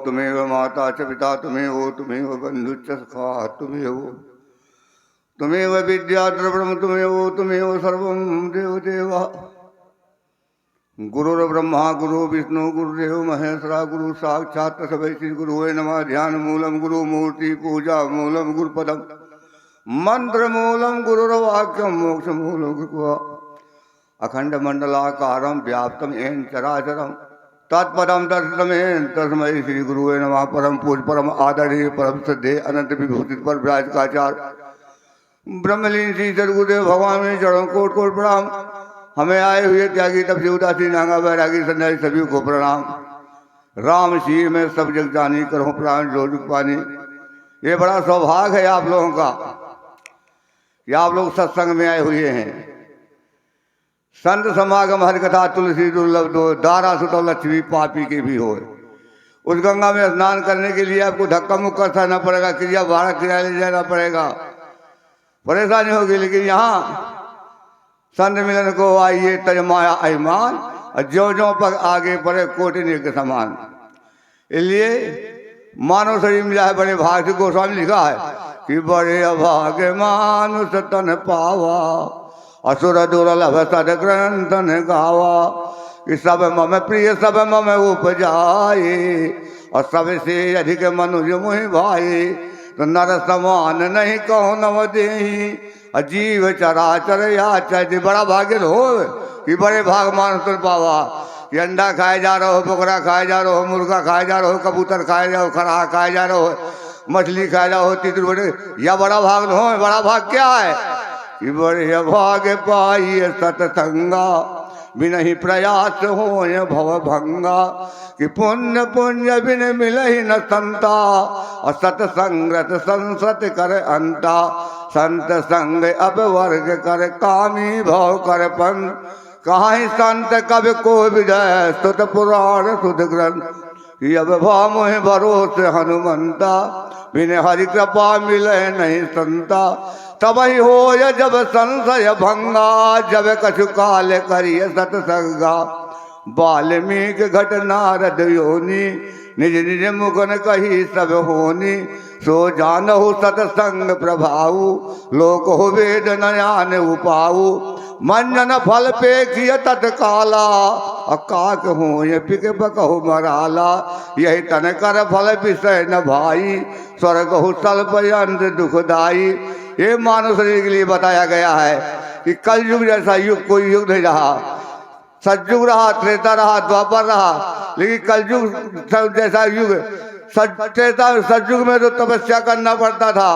त्वमेव माता च पिता त्वमेव त्वमेव बन्धुश्च सखा त्वमेव त्वमेव विद्या द्रविणं त्वमेव त्वमेव सर्वं देवदेव गुरुर्ब्रह्मा गुरु विष्णु गुरुदेव महेश्वरा गुरु साक्षात् तस्मै श्री गुरुवे नमः। ध्यान मूलम गुरु मूर्ति पूजा मूलम गुरुपदम मंत्र मूलम गुरुर्वाक्यम मोक्ष मूलम गुरुः अखंड मंडलाकारं व्याप्तम येन चराचरम तत्पदम दर्शनमेन तस्मै श्री गुरुवे नमः। परम पूज परम आदरणीय परम श्रद्धेय अनंत विभूति पर विराज काचार ब्रह्मलीन श्री सदगुरुदेव भगवान में चरणों कोट कोट प्रणाम। हमें आए हुए त्यागी तपसी उदासी नांगा बैरागी सन्यासी सभी को प्रणाम। राम शीर में सब जग जानी करो प्राण जो जुग पानी। ये बड़ा सौभाग्य है आप लोगों का कि आप लोग सत्संग में आए हुए हैं। संत समागम हर कथा तुलसी दुर्लभ दो दारा सुतो लक्ष्मी पापी के भी हो। उस गंगा में स्नान करने के लिए आपको धक्का मुक्का सहना पड़ेगा, क्रिया भाड़ा किराया ले जाना पड़ेगा, परेशानी होगी। लेकिन यहाँ संत मिलन को आइए तजमाया अभिमान और ज्यो ज्यो पर आगे बढ़े कोटिनी के समान। इसलिए मानव शरीर मिला है बड़े भाग से। गोस्वामी लिखा है कि बड़े अभागे मानुष तन पावा असुर दुर्लभ सद ग्रंथन गावा। कि सब मम प्रिय सब मम उपजाए और सबसे अधिक मनुष्य मुहि भाई। तो नर समान नहीं कहो नव देही अजीव चराचर या चाहे। बड़ा भाग्य हो कि बड़े भाग मानुष तन पावा। कि अंडा खाए जा रहे हो, बकरा खाए जा रहे हो, मुर्गा खाए जा रहे हो, कबूतर खाए जाओ, खरहा खाए जा रहे हो, मछली खाए जा हो, तितर बड़े या बड़ा भाग हो। बड़ा भाग क्या है कि बड़े भाग पाइए सत्संगा बिन ही प्रयास हो भव भंगा। कि पुण्य पुण्य बिन मिल ही न संता और सत्संगत संसत कर अंता। संत संग अब वर्ग कर कामी भाव कर पन। कहाँ संत कब को विजय स्तुत पुराण सुध ग्रंथ। कि अब भाव मोह भरोसे हनुमंता बिन हरि कृपा मिले नहीं संता। तब ही हो जब संशय भंगा जब कछु काल करिय सत्संगा। वाल्मीकि घट नारद योनि निज निज मुखन कही सब होनी। सो जानहु सत्संग प्रभाऊ लोक हो वेद नयान उपाऊ। मंजन फल पेखिय तत्काला अकाक हो पिक बकहु मराला। यही तन कर फल विषय न भाई स्वर्ग हो सल्प अंत दुखदाई। ये मानव शरीर के लिए बताया गया है कि कल युग जैसा युग कोई युग नहीं रहा। सतयुग रहा, त्रेता रहा, द्वापर रहा, लेकिन कलयुग जैसा युग सतयुग में तो तपस्या करना पड़ता था,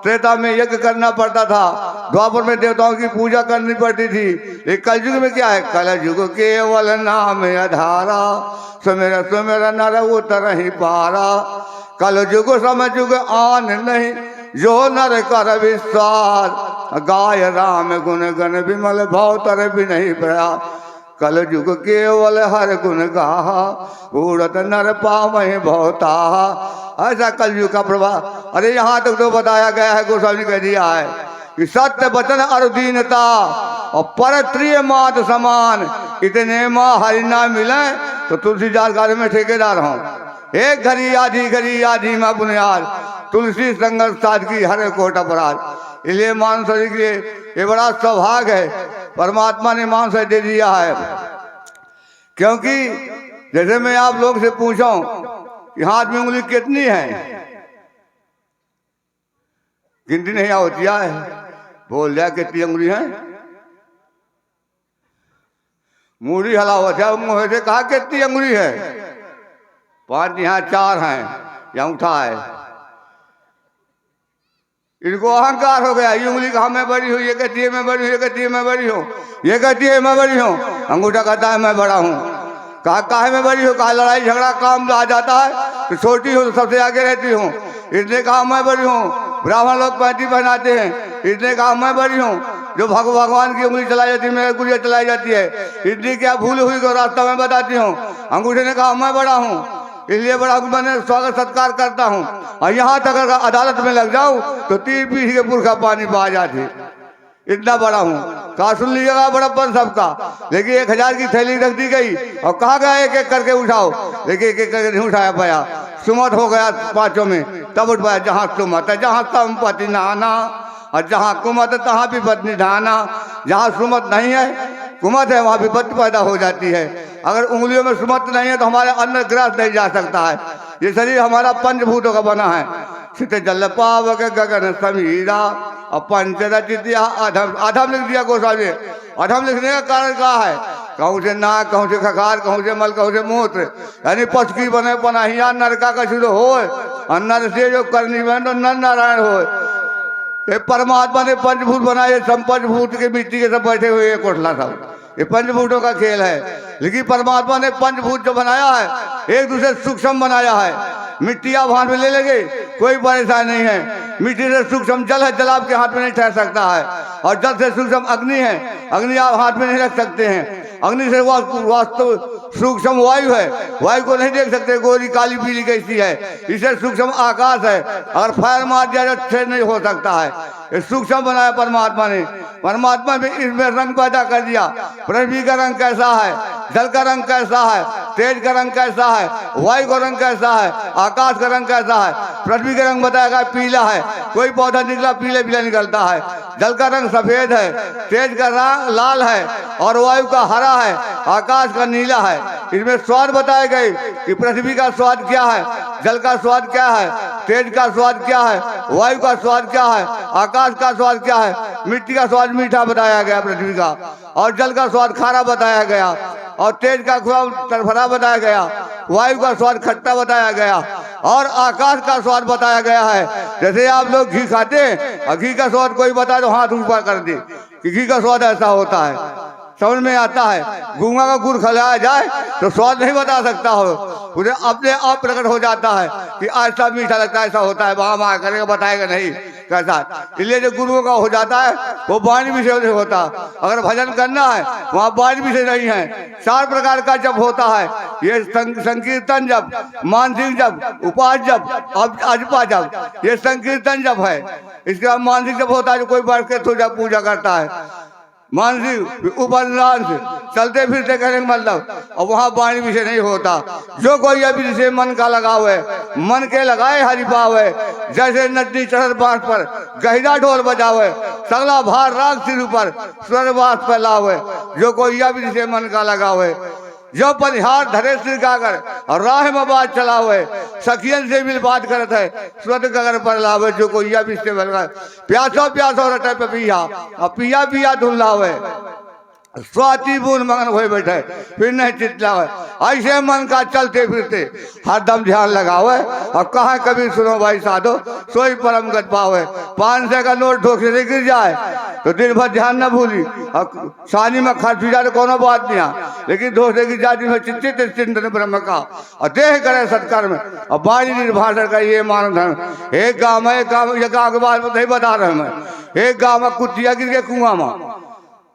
त्रेता में यज्ञ करना पड़ता था, द्वापर में देवताओं की पूजा करनी पड़ती थी। लेकिन कलयुग में क्या है? कलयुग केवल नाम आधारा सुमेरा सुमेरा नर उतर ही पारा। कलयुग समयुग आन नहीं जो नर कर विश्वास। गाय राम गुण गण विमल भाव तर भी नहीं प्रयास। कल युग केवल हर गुण गाहा उड़त नर पावहि भवताहा। ऐसा कलयुग का प्रभाव। अरे यहाँ तक तो बताया गया है, गोस्वामी कह दिया है कि सत्य वचन और दीनता और परत्रिय मात समान। इतने माँ हरि ना मिले तो तुलसीदास गाने में ठेकेदार हूँ। एक घड़ी आधी माँ बुनियाद तुलसी संगत साध की हर कोट अपराध। इसलिए मानव शरीर के लिए ये बड़ा सौभाग्य है, परमात्मा ने मानव शरीर दे दिया है। क्योंकि जैसे मैं आप लोग से पूछूं कि हाथ में उंगली कितनी है, गिनती नहीं होती है, बोल दिया कितनी उंगली है, मूड़ी हला होता है, मुँह से कहा कितनी उंगली है, 5 यहाँ 4 हैं, यहाँ उठा है। इनको अहंकार हो गया, ये उंगली कहा मैं बड़ी हूँ, ये कहती है मैं बड़ी हूँ, ये कहती है मैं बड़ी हूँ, ये कहती है मैं बड़ी हूँ, अंगूठा कहता है मैं बड़ा हूँ। कहा काहे में बड़ी हूँ? कहा लड़ाई झगड़ा काम आ जाता है तो छोटी हूँ तो सबसे आगे रहती हूँ। इसने कहा मैं बड़ी हूँ, ब्राह्मण लोग पैंटी पहनाते हैं, इसने कहा मैं बड़ी हूँ, जो भगवान की उंगली चलाई जाती है मेरी गुड़िया चलाई जाती है, इसलिए क्या भूल हुई को रास्ता में बताती हूँ। अंगूठे ने कहा मैं बड़ा हूँ, इसलिए बड़ा मैंने स्वागत सत्कार करता हूँ। और यहाँ तक अगर अदालत में लग जाऊँ तो 3 पीढ़ी के पुरखा पानी पा जाते, इतना बड़ा हूँ। कहा सुन लीजिएगा बड़प्पन सबका, लेकिन 1000 की थैली रख दी गई और कहा गया एक एक करके उठाओ, लेकिन एक एक करके नहीं उठाया पाया। सुमत हो गया पांचों में, तब उठ पाया जहाँ सुमत है जहाँ संपत्ति नाना, और जहाँ कुमत है तहाँ विपत्ति निधाना। जहाँ सुमत नहीं है, कुमत है, वहाँ विपत्ति पैदा हो जाती है। अगर उंगलियों में सुमत नहीं है तो हमारे अंदर ग्रस नहीं जा सकता है। ये शरीर हमारा पंचभूतों का बना है। चित जल पावक गगन समीरा और पंच रचित अधम। अधम लिख दिया गोस्वामी। अधम लिखने का कारण क्या है? कहूँ से नाक, कहूँ से खकार, कहूँ से मल, कहूँ से मूत्र, यानी पशु की बने पनाहिया नरका का शुरू हो, और नर से जो करनी बने तो नर नारायण हो। ये परमात्मा ने पंचभूत बनाए, सब पंचभूत के मिट्टी के सब बैठे हुए कोठला सब, ये पंचभूतों का खेल है। लेकिन परमात्मा ने पंचभूत जो बनाया है एक दूसरे सूक्ष्म बनाया है। मिट्टी आप हाथ में ले लेंगे कोई परेशानी नहीं है। मिट्टी से सूक्ष्म जल है, जल आपके हाथ में नहीं ठहर सकता है। और जल से सूक्ष्म अग्नि है, अग्नि आप हाथ में नहीं रख सकते हैं। अग्नि से वास्तव सूक्ष्म वायु है, वायु को नहीं देख सकते, गोरी काली पीली कैसी है। इसे सूक्ष्म आकाश है, अगर फायर मार दिया तो छेद नहीं हो सकता है। ये सूक्ष्म बनाया परमात्मा ने। परमात्मा ने इसमें रंग पैदा कर दिया। पृथ्वी का रंग कैसा है, जल का रंग कैसा है, तेज का रंग कैसा है, वायु का रंग कैसा है, आकाश का रंग कैसा है। पृथ्वी का रंग बताया गया पीला है, कोई पौधा निकला पीले पीला निकलता है। जल का रंग सफेद है, तेज का रंग लाल है, और वायु का हरा है, आकाश का नीला है। इसमें स्वाद बताए गए कि पृथ्वी का स्वाद क्या है, जल का स्वाद क्या है, तेज का स्वाद क्या है, वायु का स्वाद क्या है, आकाश का स्वाद क्या है। मिट्टी का स्वाद मीठा बताया गया पृथ्वी का, और जल का स्वाद खारा बताया गया, और तेज का स्वाद तरफरा बताया गया, वायु का स्वाद खट्टा बताया गया, और आकाश का स्वाद बताया गया है। जैसे आप लोग घी खाते हैं और घी का स्वाद कोई बताए तो हाथ ऊपर कर दे कि घी का स्वाद ऐसा होता है, समझ में आता है। गूंगा का गुड़ खिलाया जाए तो स्वाद नहीं बता सकता हो, उसे अपने आप प्रकट हो जाता है कि ऐसा मीठा लगता है, ऐसा होता है। वहाँ करेगा बताएगा नहीं कैसा। इसलिए जो गुरुओं का हो जाता है वो वाणी विषय नहीं होता। अगर भजन करना है वहाँ वाणी विषय नहीं है। 4 प्रकार का जप होता है, ये संकीर्तन जप, मानसिक जप, उपास जप, अजपा जप, ये संकीर्तन जप है। इसके बाद मानसिक जप होता है जो कोई बैठ के पूजा करता है। मानसिक उपन्यास चलते फिरते करेंगे मतलब, और वहाँ वाणी विषय नहीं होता। जो कोई अभी जिसे मन का लगाव है, मन के लगाए हरि पावे। जैसे नटनी चढ़त बांस पर गहिरा ढोल बजावे, सगला भार राग सिर ऊपर स्वर्गवास पर लावे। जो कोई अभी जिसे मन का लगाव है, जो परिहार धरे सिर गागर और राह में बात चलावे। सखियन से मिल बात करत है, स्वर्ग गगर पर लावे। जो कोई या भी से प्यासो प्यासो रटे पे पिया, और पिया पिया धुलावे। स्वाति बूंद मगन हो बैठे फिर नहीं चितलावे। ऐसे मन का चलते फिरते हरदम ध्यान लगावे। और कहा कभी सुनो भाई साधो सोई परम गत पावे। 500 का नोट ठोके से गिर जाए तो दिन भर ध्यान न भूली, और सानी में खर्च जाए तो कोनो बात नहीं है। लेकिन दोषे की जाति में चिंतित चिंतन ब्रह्म का, और देह करे सत्कर्म, और बाणी निर्भाषण का ये मानव धर्म। एक गाँव में ये गाँव के बात नहीं बता रहा मैं। एक गाँव में कुटिया गिर के कुआं में,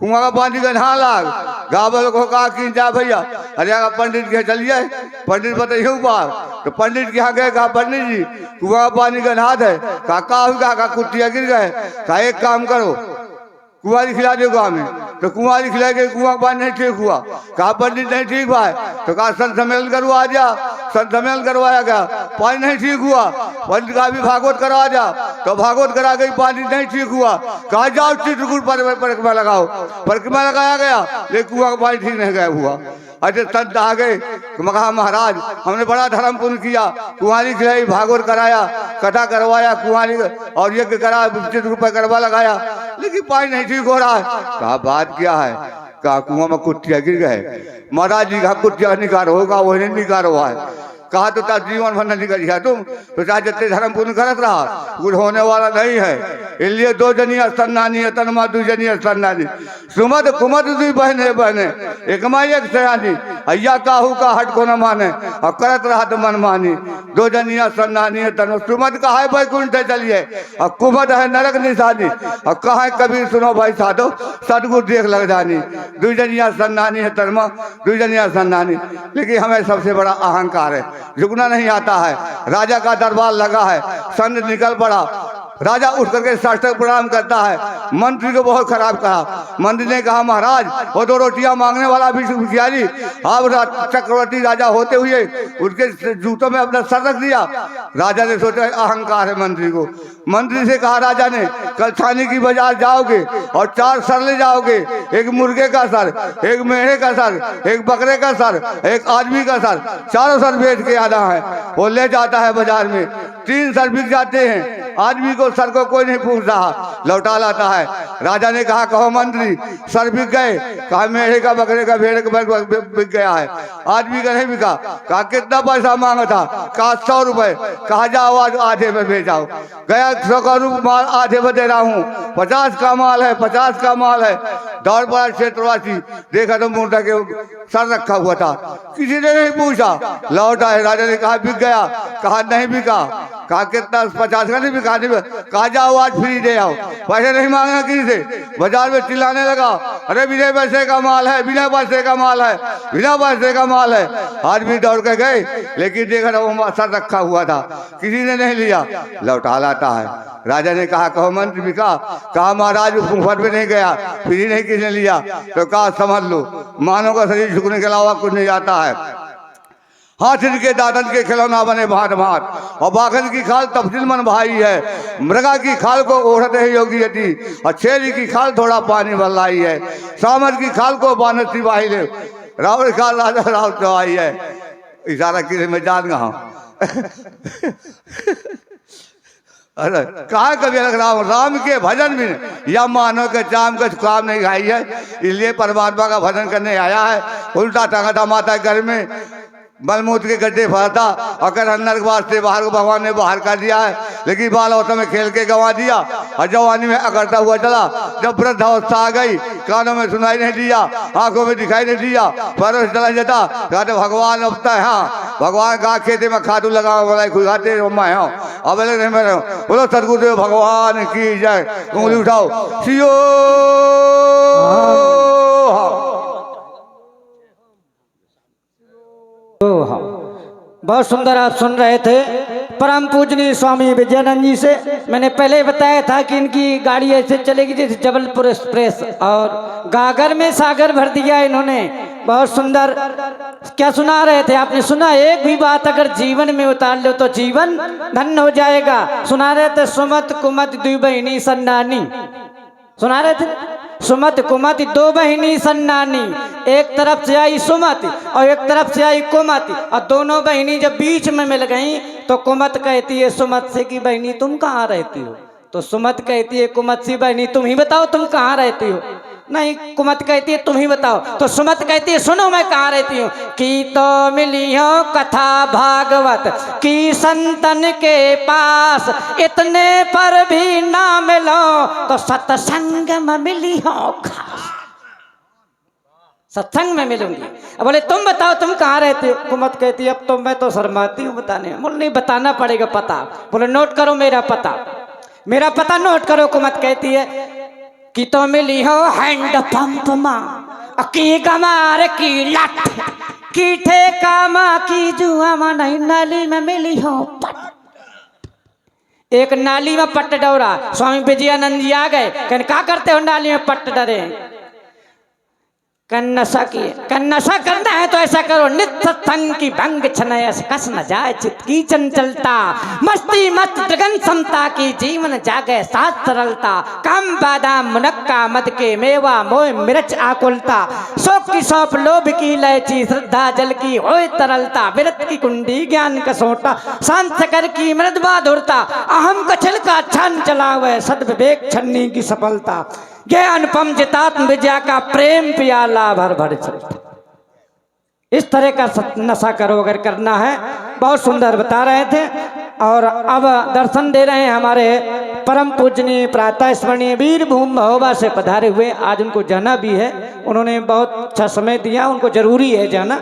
कुआं का पानी का नहा लाग। गाँव वालों को कहा कि जा भैया, अरे पंडित के चलिए, पंडित बताइए ऊपर। तो पंडित के यहाँ गए, कहा पंडित जी कुआं का पानी का नहात है। कहा कुटिया गिर गए। कहा एक काम करो कुंवारी खिला दो गाँव में। तो कुंवारी खिला के कुआं पानी नहीं ठीक हुआ। कहा पंडित नहीं ठीक हुआ है। तो कहा संत सम्मेलन करवा जा। संत सम्मेलन करवाया गया, पानी नहीं ठीक हुआ। पंडित का भी भागवत करवा जा, तो भागवत करा गई, पानी नहीं ठीक हुआ। कहा जाओ चित्रकूट परिक्रमा लगाओ। परिक्रमा लगाया गया लेकिन कुआं का पानी ठीक नहीं गया हुआ। अच्छे संत आ गए, कहा महाराज हमने बड़ा धर्म पुण्य किया, कुंवारी खिलाई, भागवत कराया, कथा करवाया, कुंवारी और यज्ञ करा, चित्रकूट परिक्रमा लगाया, लेकिन पानी नहीं ठीक हो रहा है। कहा बात क्या है। कहा कुआं में कुटिया गिर गए। महाराज जी का कुटिया निकार होगा, वही नहीं निकार हुआ है। कहा तो तार जीवन भर नहीं करिया तुम, तो चाहे जितने धर्म पुण्य करत रहा कुछ होने वाला नहीं है। इसलिए 2 जनिया सन्नानी है, तनमा 2 जनिया सन्नानी। सुमत कुमत 2 बहने बहने, एक माई एक सयानी। अय्या काहू का हट को न माने, और करत रहा तो मन मानी। 2 जनिया सन्नानी है तनमा। सुमत का है बैकुंठ चलिए, और कुमत है नरक निशानी। और कहा कबीर सुनो भाई साधो सदगुरु देख लग जानी। 2 जनिया सन्नानी है तनमा, 2 जनिया सन्नानी। लेकिन हमें सबसे बड़ा अहंकार है, झुकना नहीं आता है। राजा का दरबार लगा है, संत निकल पड़ा, राजा उठ करके साष्टांग प्रणाम करता है। मंत्री को बहुत खराब कहा। मंत्री ने कहा महाराज वो तो रोटियां मांगने वाला भी भिखारी, आप चक्रवर्ती राजा होते हुए उसके जूतों में अपना सर रख दिया। राजा ने सोचा अहंकार है मंत्री को। मंत्री से कहा राजा ने कल छानी की बाजार जाओगे और 4 सर ले जाओगे, एक मुर्गे का सर, एक मेढ़े का सर, एक बकरे का सर, एक आदमी का सर, 4 सर बेच के आना है। वो ले जाता है बाजार में, 3 सर बिक जाते हैं। आदमी को सर को कोई नहीं पूछ रहा, लौटा लाता है। राजा ने कहा कहो मंत्री सर बिक गए? कहा मेढ़े का, बकरे का, भेड़ का बिक गया है। आदमी का नहीं बिका। कहा कितना पैसा मांगा था? कहा 100 रुपए। कहा जाओ आज आधे में भेज जाओ। गया 100 का माल आधे में दे रहा हूँ, 50 का माल है, 50 का माल है। दौड़ पड़ा क्षेत्रवासी, देखा तो मुर्दा के सर रखा हुआ था, किसी ने नहीं पूछा, लौटा है। राजा ने कहा बिक गया? कहा नहीं बिका। कहा कितना? 50 का नहीं बिका। नहीं, कहा जाओ आज फ्री दे आओ, पैसे नहीं मांगना किसी से। बाजार में चिल्लाने लगा अरे बिना पैसे का माल है, बिना पैसे का माल है, बिना पैसे का माल है। आदमी दौड़ के गए, लेकिन देखा वो सर रखा हुआ था, किसी ने नहीं लिया, लौटा लाता है। राजा ने कहा कहो मंत्री बिका? कहा महाराज मुफ्त में नहीं गया, फ्री नहीं किसी ने लिया। तो कहा समझ लो मानव का शरीर झुकने के अलावा कुछ नहीं आता है। हाथी के दादन के खिलौना बने भाट भाट, और बाघन की खाल तफसील मन भाई है। मृगा की खाल को ओढ़ते है योगी यति, और छेरी की खाल थोड़ा पानी बल्लाई है। सामर की खाल को बानर सिपाही ले, रावण की खाल राजा राव चौहाई है। इशारा किसी में जान गया। अरे कहा कभी अलग राम के भजन में या मानव के चाम का काम नहीं खाई है, इसलिए परमात्मा का भजन करने आया है। उल्टा टंगा था माता घर में, बलमूत्र के गड्ढे फंसा, अगर अंदर के वास्ते बाहर को भगवान ने बाहर कर दिया है, लेकिन बाल अवस्था में खेल के गंवा दिया और जवानी में अकड़ता हुआ चला। जब वृद्ध अवस्था आ गई, कानों में सुनाई नहीं दिया, आंखों में दिखाई नहीं दिया, पैरों से चला जाता। कहते भगवान अब हाँ भगवान का खेते में खादू लगा खुगाते मैं हूँ अब नहीं मैं हूँ। बोलो सदगुरुदेव भगवान की जय। उंगली उठाओ सियो। बहुत सुंदर आप सुन रहे थे परम पूजनीय स्वामी विजयानंद जी से। मैंने पहले बताया था कि इनकी गाड़ी ऐसे चलेगी जैसे जबलपुर एक्सप्रेस, और गागर में सागर भर दिया इन्होंने। बहुत सुंदर क्या सुना रहे थे आपने? सुना एक भी बात अगर जीवन में उतार लो तो जीवन धन्य हो जाएगा। सुना रहे थे सुमत कुमत 2 बहिनी सन्नानी, सुना रहे थे सुमत कुमत 2 बहिनी सन्नानी। एक तरफ से आई सुमत और एक तरफ से आई कुमत, और दोनों बहिनी जब बीच में मिल गई तो कुमत कहती है सुमत से कि बहिनी तुम कहाँ रहती हो? तो सुमत कहती है कुमत से बहिनी तुम ही बताओ तुम कहाँ रहती हो? नहीं, कुमत कहती है तुम ही बताओ। तो सुमत कहती है सुनो मैं कहाँ रहती हूँ। की तो मिली हो कथा भागवत की संतन के पास, इतने पर भी ना मिलो तो सत्संग में मिली हो खास। सत्संग में मिलूंगी। अब बोले तुम बताओ तुम कहाँ रहते हो? कुमत कहती है अब तो मैं तो शर्माती हूँ बताने। बोले नहीं बताना पड़ेगा पता। बोले नोट करो मेरा पता, मेरा पता नोट करो। कुमत कहती है कि तो मिली हो हैंड पंप माँ की गमार की लठ की ठेका माँ की जुआ माँ नहीं नाली में मिली हो पट। एक नाली में पट डोरा। स्वामी विजयानंद जी आ गए, कहने क्या करते हो नाली में पट डरे? नशा किए, नशा करना है तो ऐसा करो नित्य संग की भंग छनय कस न जाए चित्त की चंचलता, मस्ती मत जगन समता की जीवन जागे साथ सरलता, कम बादाम मुनक्का मद के मेवा मोह मिर्च आकुलता, शोक की सौंप लोभ की इलायची श्रद्धा जल की होए तरलता, विरत की कुंडी ज्ञान का सोटा शांत कर की मृद बहादुरता, अहम कछल का छन चलावे सद विवेक छन्नी की सफलता, ये अनुपम जितात्म विजया का प्रेम पियाला भर भर चलता। इस तरह का नशा करो अगर करना है। बहुत सुंदर बता रहे थे। और अब दर्शन दे रहे हैं हमारे परम पूजनीय प्रातः स्मरणीय वीरभूम महोबा से पधारे हुए। आज उनको जाना भी है, उन्होंने बहुत अच्छा समय दिया, उनको जरूरी है जाना।